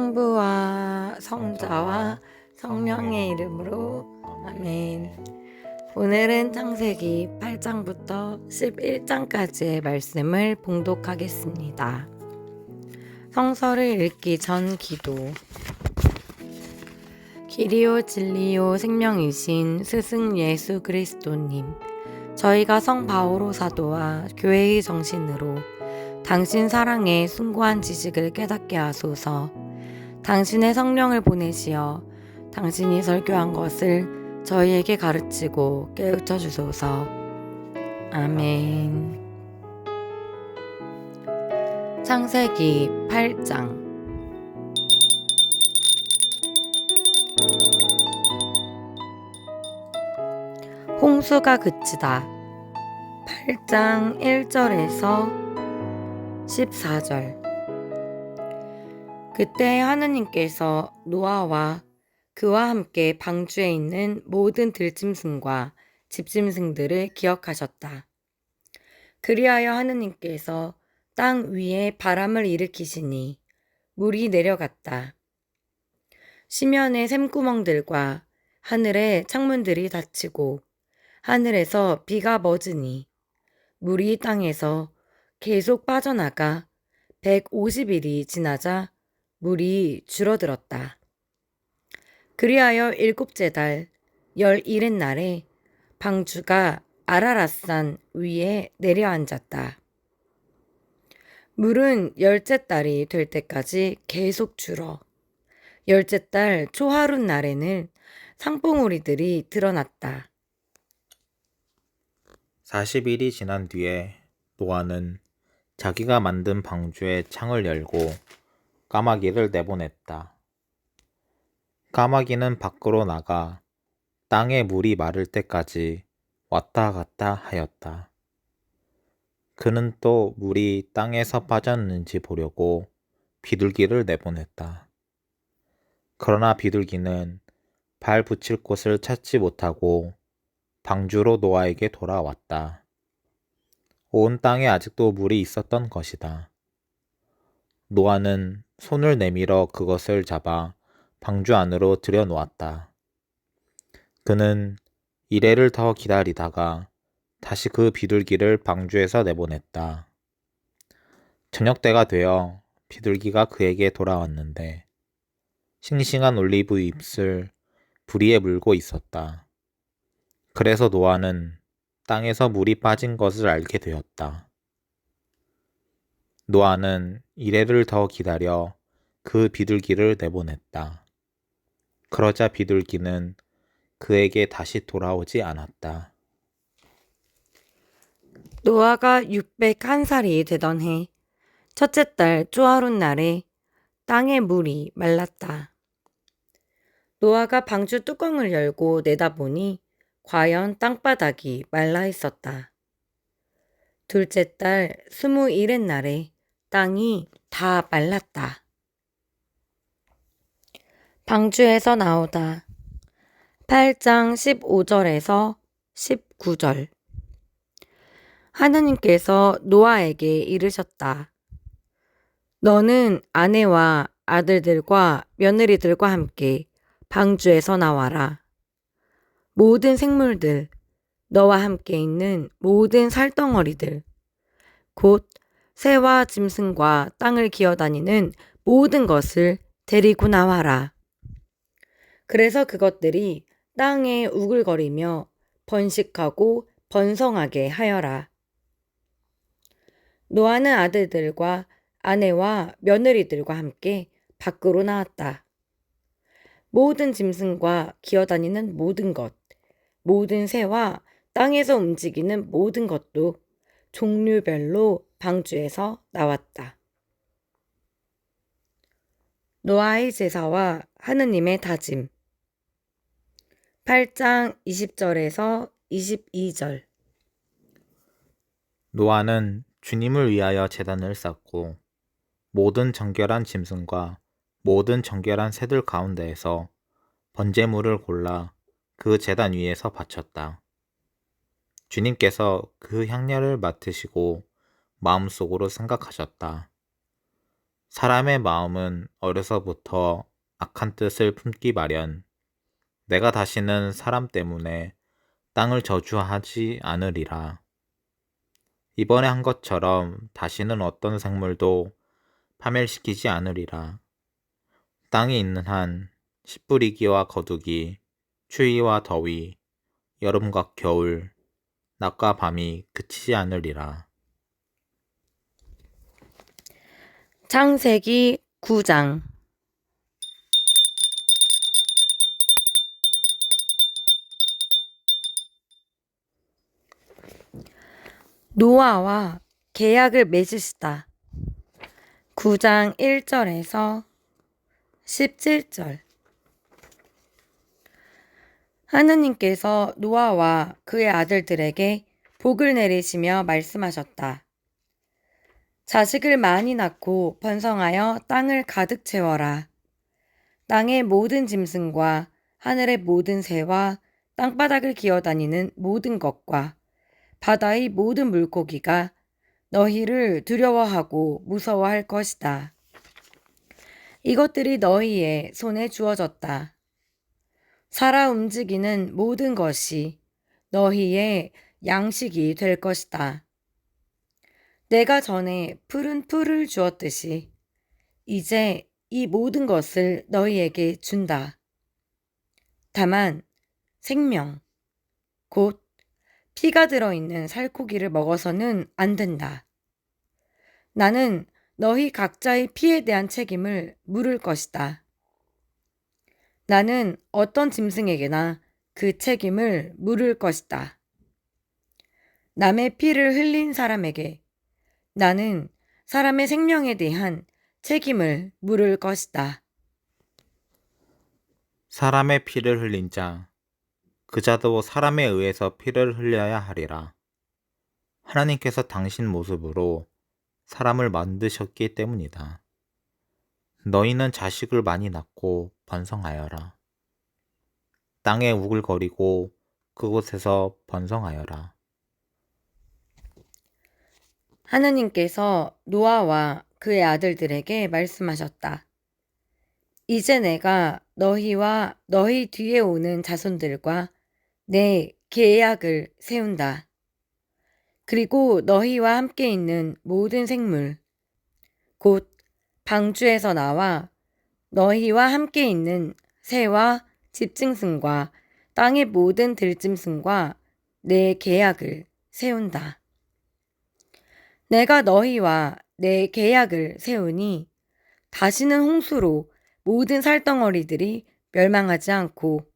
성부와 성자와 성령의 이름으로 아멘. 오늘은 창세기 8장부터 11장까지의 말씀을 봉독하겠습니다. 성서를 읽기 전 기도. 길이요 진리요 생명이신 스승 예수 그리스도님, 저희가 성 바오로 사도와 교회의 정신으로 당신 사랑의 숭고한 지식을 깨닫게 하소서. 당신의 성령을 보내시어 당신이 설교한 것을 저희에게 가르치고 깨우쳐 주소서. 아멘. 창세기 8장. 홍수가 그치다. 8장 1절에서 14절. 그때 하느님께서 노아와 그와 함께 방주에 있는 모든 들짐승과 집짐승들을 기억하셨다. 그리하여 하느님께서 땅 위에 바람을 일으키시니 물이 내려갔다. 시면의 샘구멍들과 하늘의 창문들이 닫히고 하늘에서 비가 멎으니 물이 땅에서 계속 빠져나가 150일이 지나자 물이 줄어들었다. 그리하여 7째 달 11의 날에 방주가 아라랏산 위에 내려앉았다. 물은 10째 달이 될 때까지 계속 줄어 10째 달 초하룻 날에는 산봉우리들이 드러났다. 40일이 지난 뒤에 노아는 자기가 만든 방주의 창을 열고 까마귀를 내보냈다. 까마귀는 밖으로 나가 땅에 물이 마를 때까지 왔다 갔다 하였다. 그는 또 물이 땅에서 빠졌는지 보려고 비둘기를 내보냈다. 그러나 비둘기는 발 붙일 곳을 찾지 못하고 방주로 노아에게 돌아왔다. 온 땅에 아직도 물이 있었던 것이다. 노아는 손을 내밀어 그것을 잡아 방주 안으로 들여놓았다. 그는 이래를 더 기다리다가 다시 그 비둘기를 방주에서 내보냈다. 저녁 때가 되어 비둘기가 그에게 돌아왔는데 싱싱한 올리브 잎을 부리에 물고 있었다. 그래서 노아는 땅에서 물이 빠진 것을 알게 되었다. 노아는 이래를 더 기다려 그 비둘기를 내보냈다. 그러자 비둘기는 그에게 다시 돌아오지 않았다. 노아가 601살이 되던 해 첫째 달 초하룻 날에 땅의 물이 말랐다. 노아가 방주 뚜껑을 열고 내다보니 과연 땅바닥이 말라 있었다. 둘째 달 21의 날에 땅이 다 말랐다. 방주에서 나오다. 8장 15절에서 19절. 하느님께서 노아에게 이르셨다. 너는 아내와 아들들과 며느리들과 함께 방주에서 나와라. 모든 생물들, 너와 함께 있는 모든 살덩어리들, 곧 새와 짐승과 땅을 기어다니는 모든 것을 데리고 나와라. 그래서 그것들이 땅에 우글거리며 번식하고 번성하게 하여라. 노아는 아들들과 아내와 며느리들과 함께 밖으로 나왔다. 모든 짐승과 기어다니는 모든 것, 모든 새와 땅에서 움직이는 모든 것도 종류별로 방주에서 나왔다. 노아의 제사와 하느님의 다짐. 8장 20절에서 22절. 노아는 주님을 위하여 제단을 쌓고 모든 정결한 짐승과 모든 정결한 새들 가운데에서 번제물을 골라 그 제단 위에서 바쳤다. 주님께서 그 향렬을 맡으시고 마음속으로 생각하셨다. 사람의 마음은 어려서부터 악한 뜻을 품기 마련. 내가 다시는 사람 때문에 땅을 저주하지 않으리라. 이번에 한 것처럼 다시는 어떤 생물도 파멸시키지 않으리라. 땅에 있는 한 씨 뿌리기와 거두기, 추위와 더위, 여름과 겨울, 낮과 밤이 그치지 않으리라. 창세기 9장. 노아와 계약을 맺으시다. 9장 1절에서 17절. 하느님께서 노아와 그의 아들들에게 복을 내리시며 말씀하셨다. 자식을 많이 낳고 번성하여 땅을 가득 채워라. 땅의 모든 짐승과 하늘의 모든 새와 땅바닥을 기어다니는 모든 것과 바다의 모든 물고기가 너희를 두려워하고 무서워할 것이다. 이것들이 너희의 손에 주어졌다. 살아 움직이는 모든 것이 너희의 양식이 될 것이다. 내가 전에 푸른 풀을 주었듯이 이제 이 모든 것을 너희에게 준다. 다만 생명, 곧 피가 들어있는 살코기를 먹어서는 안 된다. 나는 너희 각자의 피에 대한 책임을 물을 것이다. 나는 어떤 짐승에게나 그 책임을 물을 것이다. 남의 피를 흘린 사람에게 나는 사람의 생명에 대한 책임을 물을 것이다. 사람의 피를 흘린 자, 그 자도 사람에 의해서 피를 흘려야 하리라. 하나님께서 당신 모습으로 사람을 만드셨기 때문이다. 너희는 자식을 많이 낳고 번성하여라. 땅에 우글거리고 그곳에서 번성하여라. 하느님께서 노아와 그의 아들들에게 말씀하셨다. 이제 내가 너희와 너희 뒤에 오는 자손들과 내 계약을 세운다. 그리고 너희와 함께 있는 모든 생물, 곧 방주에서 나와 너희와 함께 있는 새와 집짐승과 땅의 모든 들짐승과 내 계약을 세운다. 내가 너희와 내 계약을 세우니 다시는 홍수로 모든 살덩어리들이 멸망하지 않고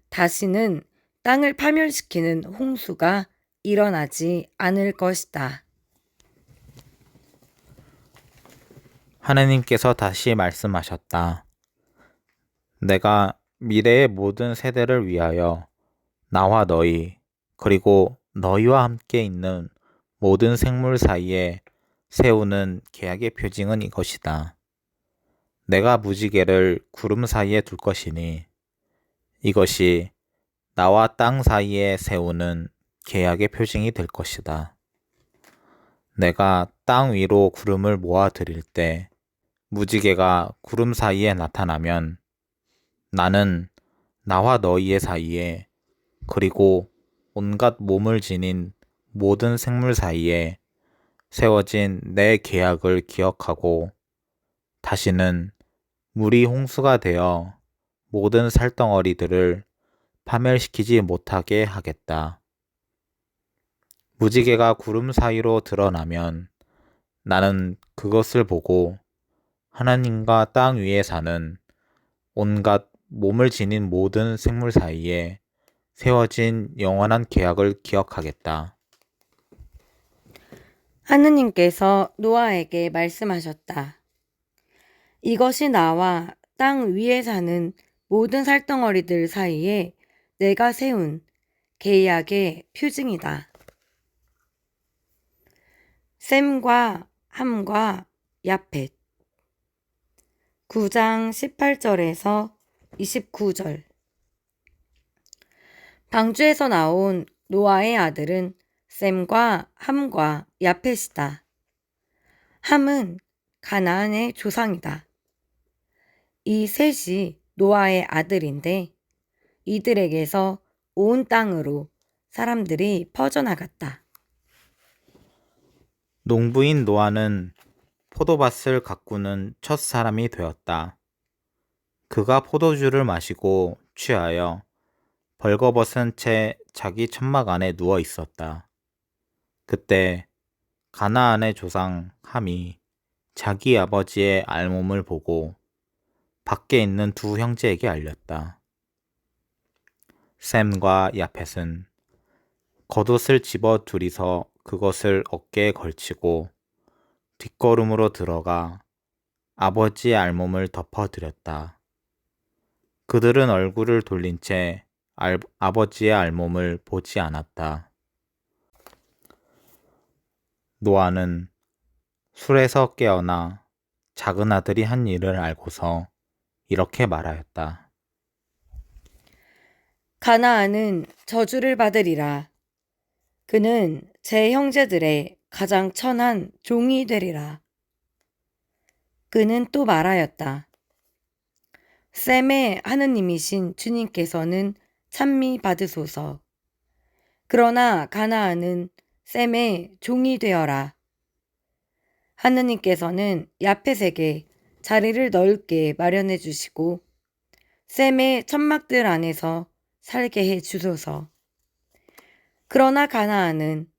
다시는 땅을 파멸시키는 홍수가 일어나지 않을 것이다. 하나님께서 다시 말씀하셨다. 내가 미래의 모든 세대를 위하여 나와 너희, 그리고 너희와 함께 있는 모든 생물 사이에 세우는 계약의 표징은 이것이다. 내가 무지개를 구름 사이에 둘 것이니 이것이 나와 땅 사이에 세우는 계약의 표징이 될 것이다. 내가 땅 위로 구름을 모아 드릴 때 무지개가 구름 사이에 나타나면 나는 나와 너희의 사이에 그리고 온갖 몸을 지닌 모든 생물 사이에 세워진 내 계약을 기억하고 다시는 물이 홍수가 되어 모든 살덩어리들을 파멸시키지 못하게 하겠다. 무지개가 구름 사이로 드러나면 나는 그것을 보고 하나님과 땅 위에 사는 온갖 몸을 지닌 모든 생물 사이에 세워진 영원한 계약을 기억하겠다. 하느님께서 노아에게 말씀하셨다. 이것이 나와 땅 위에 사는 모든 살덩어리들 사이에 내가 세운 계약의 표징이다. 셈과 함과 야펫 9장 18절에서 29절. 방주에서 나온 노아의 아들은 셈과 함과 야펫이다. 함은 가나안의 조상이다. 이 셋이 노아의 아들인데 이들에게서 온 땅으로 사람들이 퍼져나갔다. 농부인 노아는 포도밭을 가꾸는 첫 사람이 되었다. 그가 포도주를 마시고 취하여 벌거벗은 채 자기 천막 안에 누워 있었다. 그때 가나안의 조상 함이 자기 아버지의 알몸을 보고 밖에 있는 두 형제에게 알렸다. 셈과 야펫은 겉옷을 집어 둘이서 그것을 어깨에 걸치고 뒷걸음으로 들어가 아버지의 알몸을 덮어드렸다. 그들은 얼굴을 돌린 채 아버지의 알몸을 보지 않았다. 노아는 술에서 깨어나 작은 아들이 한 일을 알고서 이렇게 말하였다. 가나안은 저주를 받으리라. 그는 제 형제들의 가장 천한 종이 되리라. 그는 또 말하였다. 셈의 하느님이신 주님께서는 찬미 받으소서. 그러나 가나안은 셈의 종이 되어라. 하느님께서는 야펫에게 자리를 넓게 마련해 주시고 셈의 천막들 안에서 살게 해 주소서. 그러나 가나안은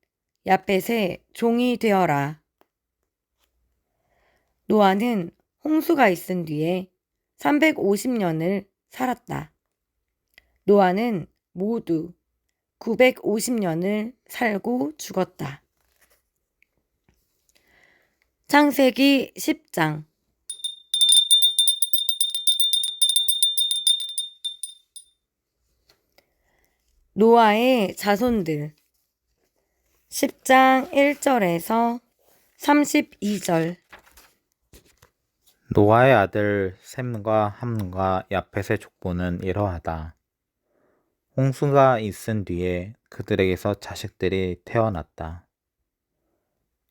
야펫의 종이 되어라. 노아는 홍수가 있은 뒤에 350년을 살았다. 노아는 모두 950년을 살고 죽었다. 창세기 10장. 노아의 자손들. 10장 1절에서 32절. 노아의 아들 셈과 함과 야펫의 족보는 이러하다. 홍수가 있은 뒤에 그들에게서 자식들이 태어났다.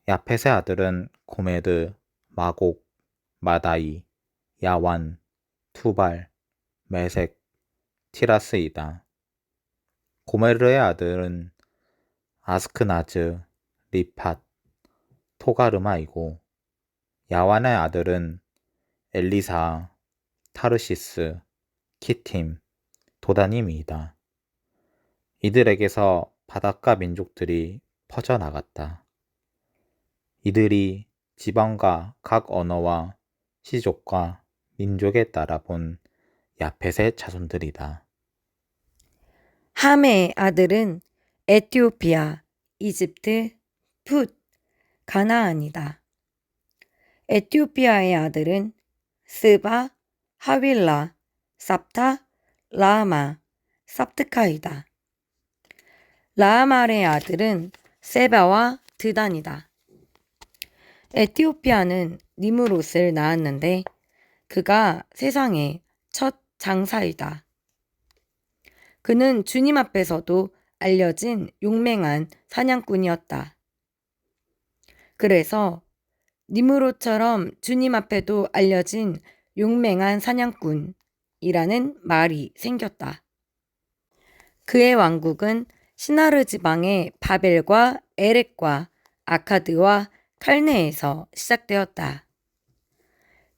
야펫의 아들은 고메르, 마곡, 마다이, 야완, 투발, 메색, 티라스이다. 고메르의 아들은 아스크나즈, 리팟, 토가르마이고 야완의 아들은 엘리사, 타르시스, 키팀, 도다님이다. 이들에게서 바닷가 민족들이 퍼져나갔다. 이들이 지방과 각 언어와 시족과 민족에 따라 본 야펫의 자손들이다. 함의 아들은 에티오피아, 이집트, 풋, 가나안이다. 에티오피아의 아들은 스바, 하윌라, 삽타, 라하마, 삽트카이다. 라하말의 아들은 세바와 드단이다. 에티오피아는 니무롯을 낳았는데 그가 세상의 첫 장사이다. 그는 주님 앞에서도 알려진 용맹한 사냥꾼이었다. 그래서 니무롯처럼 주님 앞에도 알려진 용맹한 사냥꾼이라는 말이 생겼다. 그의 왕국은 시나르 지방의 바벨과 에렉과 아카드와 칼네에서 시작되었다.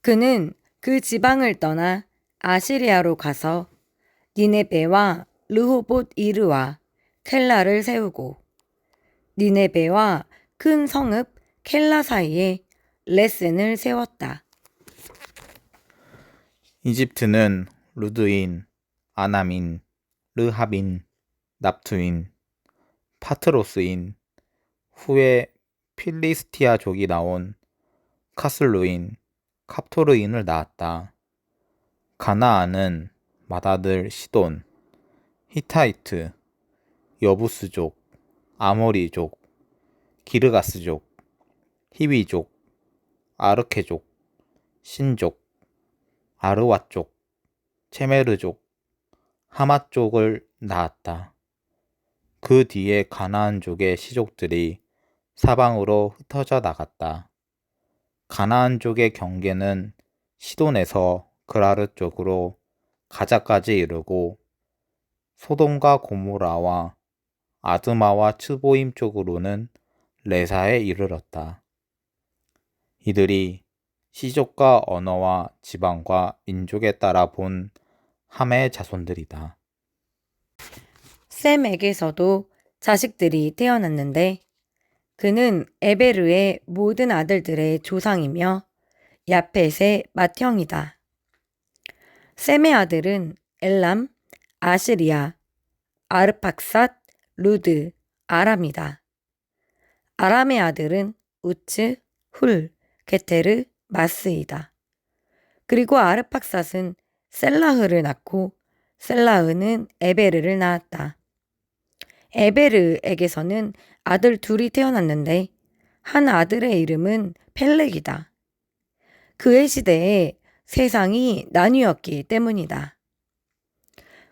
그는 그 지방을 떠나 아시리아로 가서 니네베와 르호봇 이르와 켈라를 세우고 니네베와 큰 성읍 켈라 사이에 레센을 세웠다. 이집트는 루드인, 아나민, 르하빈, 납투인, 파트로스인, 후에 필리스티아족이 나온 카슬루인, 캅토르인을 낳았다. 가나안은 맏아들 시돈, 히타이트, 여부스족, 아모리족, 기르가스족, 히위족, 아르케족, 신족, 아르와족, 체메르족, 하맛족을 낳았다. 그 뒤에 가나안족의 시족들이 사방으로 흩어져 나갔다. 가나안 족의 경계는 시돈에서 그라르 쪽으로 가자까지 이르고 소돔과 고모라와 아드마와 츠보임 쪽으로는 레사에 이르렀다. 이들이 시족과 언어와 지방과 민족에 따라 본 함의 자손들이다. 셈에게서도 자식들이 태어났는데 그는 에베르의 모든 아들들의 조상이며 야펫의 맏형이다. 셈의 아들은 엘람, 아시리아, 아르팍삿, 루드, 아람이다. 아람의 아들은 우츠, 훌, 게테르, 마스이다. 그리고 아르팍삿은 셀라흐를 낳고 셀라흐는 에베르를 낳았다. 에베르에게서는 아들 둘이 태어났는데 한 아들의 이름은 펠렉이다. 그의 시대에 세상이 나뉘었기 때문이다.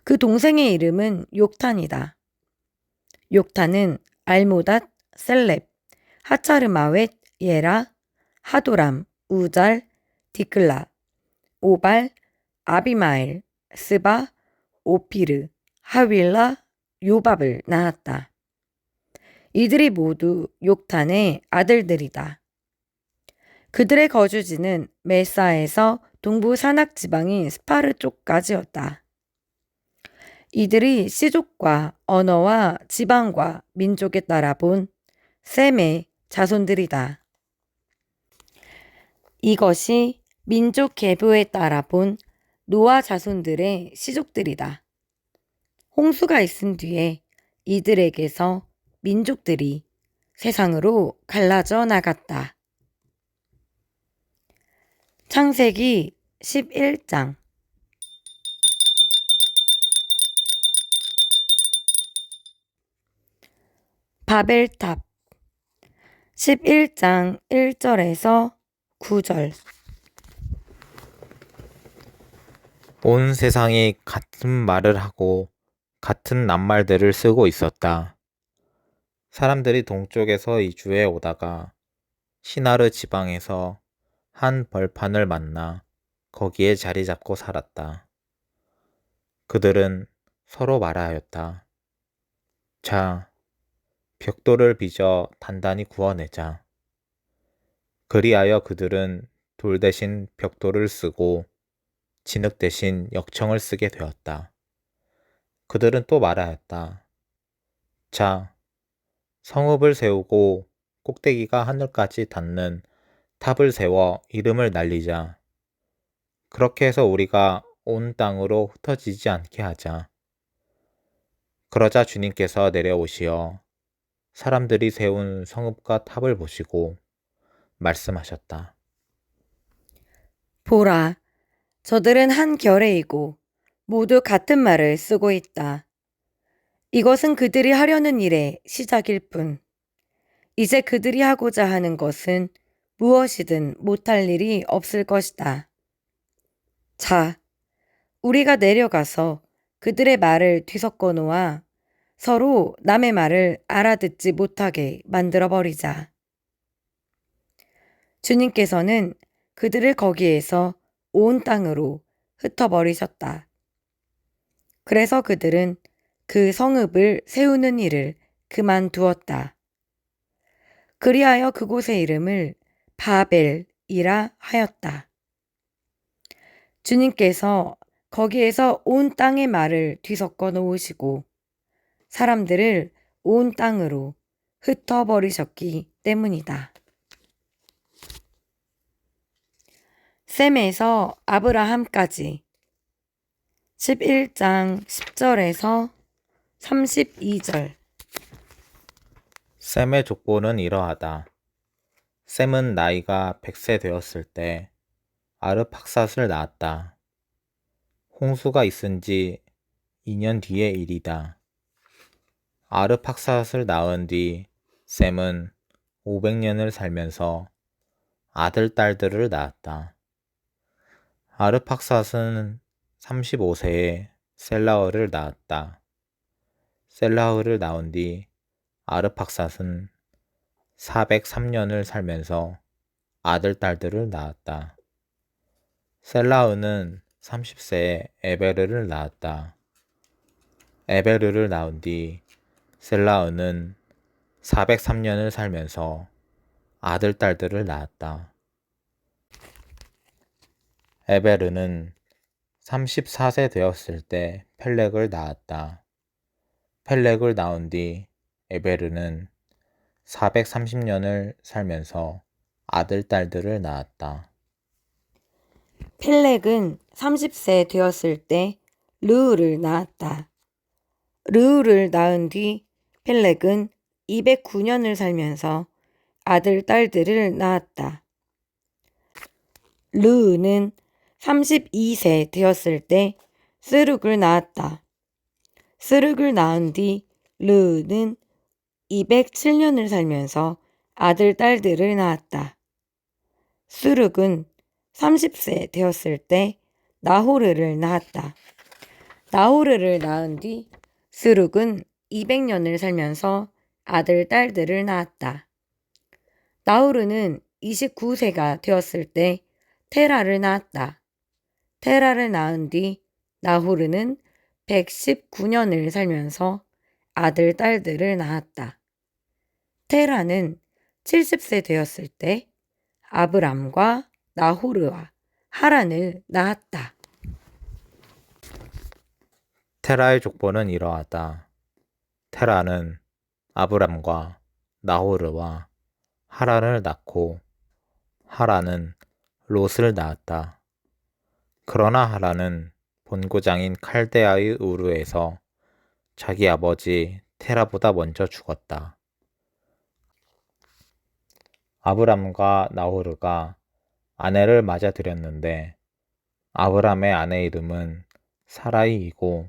그 동생의 이름은 욕탄이다. 욕탄은 알모닷, 셀렙, 하차르마웻, 예라, 하도람, 우잘, 디클라, 오발, 아비마엘, 스바, 오피르, 하윌라, 요밥을 낳았다. 이들이 모두 욕탄의 아들들이다. 그들의 거주지는 메사에서 동부 산악 지방인 스파르 쪽까지였다. 이들이 시족과 언어와 지방과 민족에 따라 본 셈의 자손들이다. 이것이 민족 계보에 따라 본 노아 자손들의 시족들이다. 홍수가 있은 뒤에 이들에게서 민족들이 세상으로 갈라져 나갔다. 창세기 11장 바벨탑 11장 1절에서 9절 온 세상이 같은 말을 하고 같은 낱말들을 쓰고 있었다. 사람들이 동쪽에서 이주해 오다가 시나르 지방에서 한 벌판을 만나 거기에 자리 잡고 살았다. 그들은 서로 말하였다. 자, 벽돌을 빚어 단단히 구워내자. 그리하여 그들은 돌 대신 벽돌을 쓰고 진흙 대신 역청을 쓰게 되었다. 그들은 또 말하였다. 자, 성읍을 세우고 꼭대기가 하늘까지 닿는 탑을 세워 이름을 날리자. 그렇게 해서 우리가 온 땅으로 흩어지지 않게 하자. 그러자 주님께서 내려오시어 사람들이 세운 성읍과 탑을 보시고 말씀하셨다. 보라, 저들은 한 결의이고 모두 같은 말을 쓰고 있다. 이것은 그들이 하려는 일의 시작일 뿐. 이제 그들이 하고자 하는 것은 무엇이든 못할 일이 없을 것이다. 자, 우리가 내려가서 그들의 말을 뒤섞어 놓아 서로 남의 말을 알아듣지 못하게 만들어버리자. 주님께서는 그들을 거기에서 온 땅으로 흩어버리셨다. 그래서 그들은 그 성읍을 세우는 일을 그만두었다. 그리하여 그곳의 이름을 바벨이라 하였다. 주님께서 거기에서 온 땅의 말을 뒤섞어 놓으시고 사람들을 온 땅으로 흩어버리셨기 때문이다. 셈에서 아브라함까지 11장 10절에서 32절 셈의 족보는 이러하다. 셈은 나이가 100세 되었을 때 아르팍삿을 낳았다. 홍수가 있은 지 2년 뒤의 일이다. 아르팍삿을 낳은 뒤 셈은 500년을 살면서 아들, 딸들을 낳았다. 아르팍삿은 35세에 셀라흐를 낳았다. 셀라흐를 낳은 뒤 아르팍삿은 403년을 살면서 아들, 딸들을 낳았다. 셀라흐는 30세에 에베르를 낳았다. 에베르를 낳은 뒤 셀라흐는 403년을 살면서 아들, 딸들을 낳았다. 에베르는 34세 되었을 때 펠렉을 낳았다. 펠렉을 낳은 뒤 에베르는 430년을 살면서 아들, 딸들을 낳았다. 펠렉은 30세 되었을 때 르우를 낳았다. 르우를 낳은 뒤 펠렉은 209년을 살면서 아들, 딸들을 낳았다. 르우는 32세 되었을 때 스룩을 낳았다. 스룩을 낳은 뒤 르우는 207년을 살면서 아들, 딸들을 낳았다. 스룩은 30세 되었을 때 나호르를 낳았다. 나호르를 낳은 뒤 스룩은 200년을 살면서 아들, 딸들을 낳았다. 나호르는 29세가 되었을 때 테라를 낳았다. 테라를 낳은 뒤 나호르는 119년을 살면서 아들, 딸들을 낳았다. 테라는 70세 되었을 때 아브람과 나호르와 하란을 낳았다. 테라의 족보는 이러하다. 테라는 아브람과 나호르와 하란을 낳고 하란은 롯을 낳았다. 그러나 하란은 본고장인 칼데아의 우르에서 자기 아버지 테라보다 먼저 죽었다. 아브람과 나호르가 아내를 맞아들였는데 아브람의 아내 이름은 사라이이고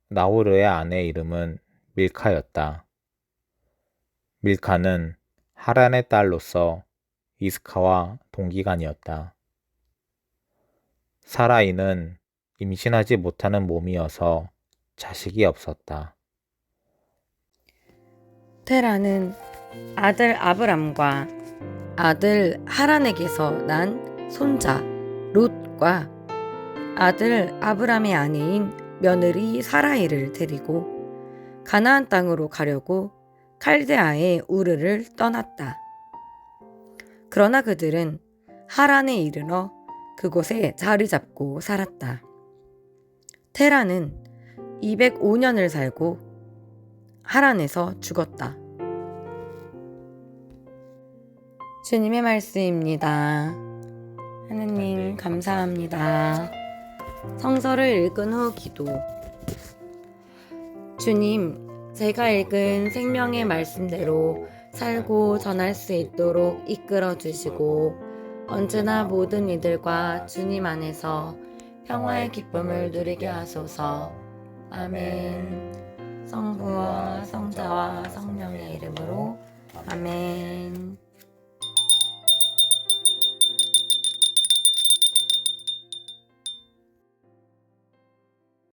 나호르의 아내 이름은 밀카였다. 밀카는 하란의 딸로서 이스카와 동기간이었다. 사라이는 임신하지 못하는 몸이어서 자식이 없었다. 테라는 아들 아브람과 아들 하란에게서 난 손자 롯과 아들 아브람의 아내인 며느리 사라이를 데리고 가나안 땅으로 가려고 칼데아의 우르를 떠났다. 그러나 그들은 하란에 이르러 그곳에 자리 잡고 살았다. 테라는 205년을 살고 하란에서 죽었다. 주님의 말씀입니다. 하느님 감사합니다. 성서를 읽은 후 기도. 주님, 제가 읽은 생명의 말씀대로 살고 전할 수 있도록 이끌어 주시고 언제나 모든 이들과 주님 안에서 평화의 기쁨을 누리게 하소서. 아멘. 성부와 성자와 성령의 이름으로 아멘.